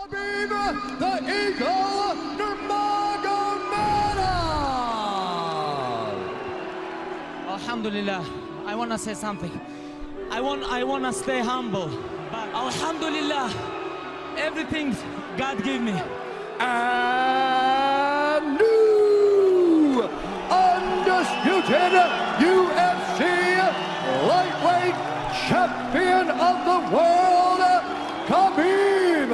Khabib the Eagle Nurmagomedov. Alhamdulillah, I want to say something. I want to stay humble, but Alhamdulillah, everything God gave me. And new undisputed UFC Lightweight Champion of the world, Khabib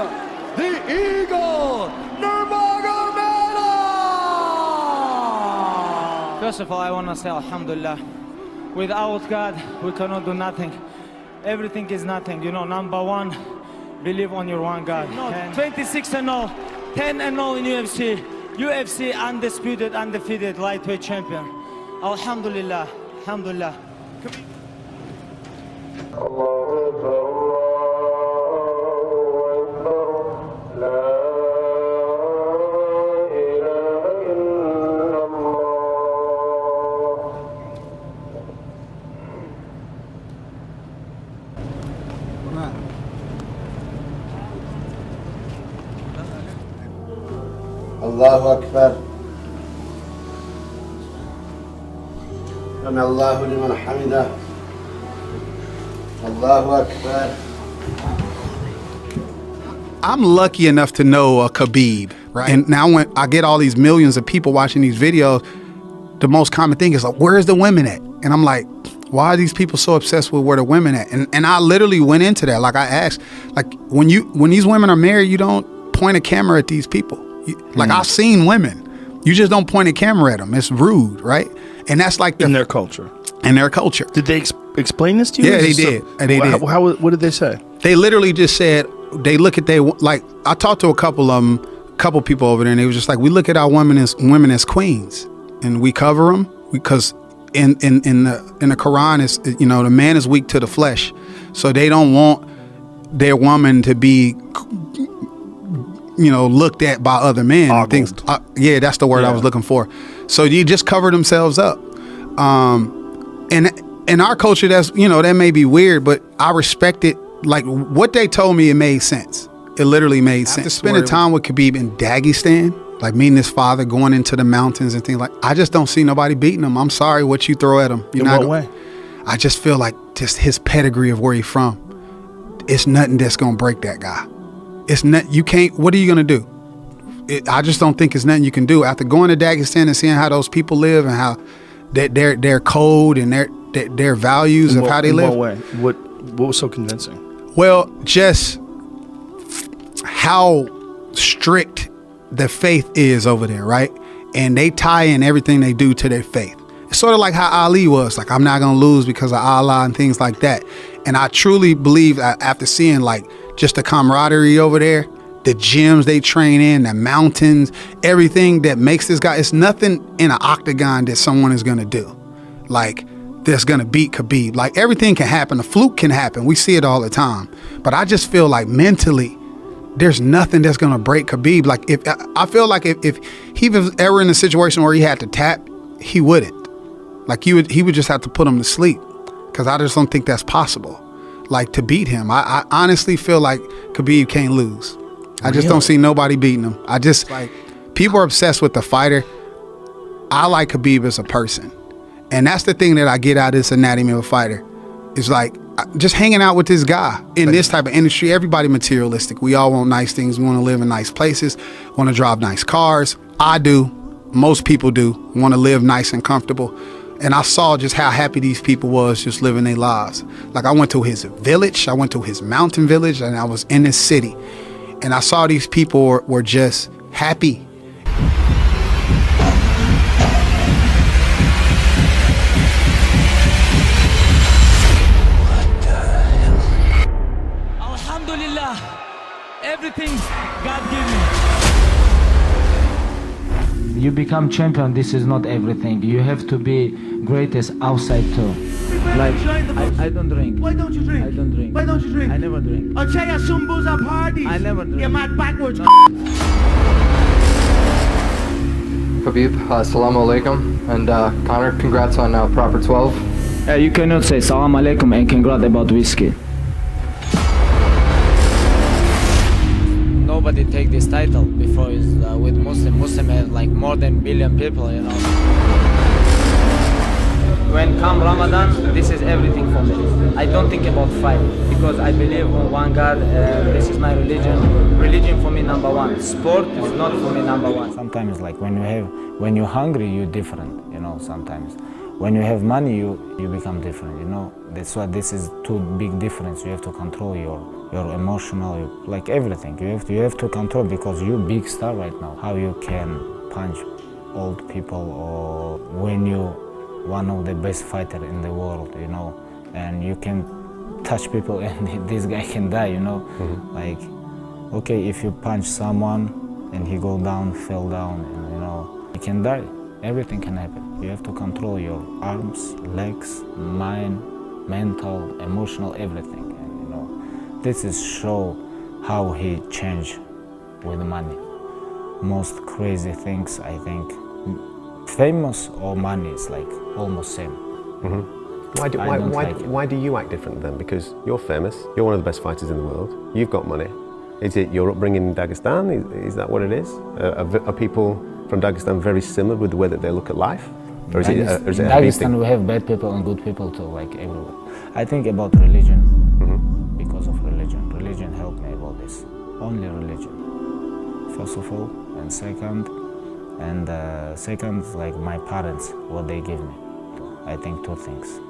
the Eagle Nurmagomedov. First of all, I want to say Alhamdulillah. Without God, we cannot do nothing. Everything is nothing. You know, number one, believe on your one God. 26-0, 10-0 in UFC. UFC undisputed, undefeated lightweight champion. Alhamdulillah, alhamdulillah. Allahu Akbar. سمع الله لمن حمده. Allahu Akbar. I'm lucky enough to know a Khabib, right? And now when I get all these millions of people watching these videos, the most common thing is like, where's the women at? And I'm like, why are these people so obsessed with where the women at? And I literally went into that. Like I asked, like when these women are married, you don't point a camera at these people. Like I've seen women, you just don't point a camera at them. It's rude, right? And that's like in their culture. In their culture. Did they explain this to you? Yeah, they did. They did. What did they say? They literally just said, they look at like I talked to a couple people over there, and they was just like, we look at our women as queens, and we cover them because in the Quran is, you know, the man is weak to the flesh, so they don't want their woman to be, you know, looked at by other men. And things. Yeah, that's the word I was looking for. So you just cover themselves up. And in our culture, that's, you know, that may be weird, but I respect it. Like what they told me, it made sense. It literally made sense. After spending time with Khabib in Dagestan, like meeting his father, going into the mountains and things like, I just don't see nobody beating him. I'm sorry what you throw at him. In what way? I just feel like just his pedigree of where he's from. It's nothing that's gonna break that guy. It's not. You can't. What are you gonna do? I just don't think it's nothing you can do after going to Dagestan and seeing how those people live and how their code and their values of how they live. In what way? What was so convincing? Well, just how strict the faith is over there, right? And they tie in everything they do to their faith. It's sort of like how Ali was, like, I'm not gonna lose because of Allah and things like that. And I truly believe after seeing like just the camaraderie over there, the gyms they train in, the mountains, everything that makes this guy, it's nothing in an octagon that someone is gonna do like that's gonna beat Khabib. Like everything can happen, a fluke can happen, we see it all the time. But I just feel like mentally, there's nothing that's gonna break Khabib. Like I feel like if he was ever in a situation where he had to tap, he wouldn't. Like he would just have to put him to sleep, because I just don't think that's possible. Like to beat him, I honestly feel like Khabib can't lose. I just don't see nobody beating him. I just like, people are obsessed with the fighter. I like Khabib as a person, and that's the thing that I get out of this anatomy of a fighter. It's like just hanging out with this guy in this type of industry. Everybody materialistic. We all want nice things. We want to live in nice places. Want to drive nice cars. I do. Most people do. Want to live nice and comfortable. And I saw just how happy these people was just living their lives. Like I went to his village, I went to his mountain village, and I was in his city. And I saw these people were just happy. What the hell? Alhamdulillah, everything God gave me. You become champion, this is not everything. You have to be greatest outside too. Like, I don't drink. Why don't you drink? I don't drink. Why don't you drink? I never drink. I'll tell you some booze at parties. I never drink. You're mad backwards. Khabib, assalamu alaikum, and Conor, congrats on proper 12. You cannot say salam alaikum and congrats about whiskey. No nobody take this title before is with Muslim. Muslim have like more than billion people, you know. When come Ramadan, this is everything for me. I don't think about fight because I believe in one God. This is my religion. Religion for me number one. Sport is not for me number one. Sometimes like when you're hungry, you're different. You know, sometimes when you have money, you become different. You know, that's why this is two big difference. You have to control your emotional, like everything. You have to control because you're big star right now. How you can punch old people or when you one of the best fighter in the world, you know, and you can touch people and this guy can die, you know. Like, okay, if you punch someone and he go down, fell down, and, you know, he can die. Everything can happen. You have to control your arms, legs, mind, mental, emotional, everything. And, you know, this is show how he changed with money. Most crazy things, I think, famous or money is like almost same. Why do you act different then? Because you're famous, you're one of the best fighters in the world, you've got money. Is it your upbringing in Dagestan? Is that what it is? Are people from Dagestan very similar with the way that they look at life? Or is it in a Dagestan we have bad people and good people too, like everywhere. I think about religion, because of religion. Religion helped me about this. Only religion, first of all, and second, like my parents, what they give me. I think two things.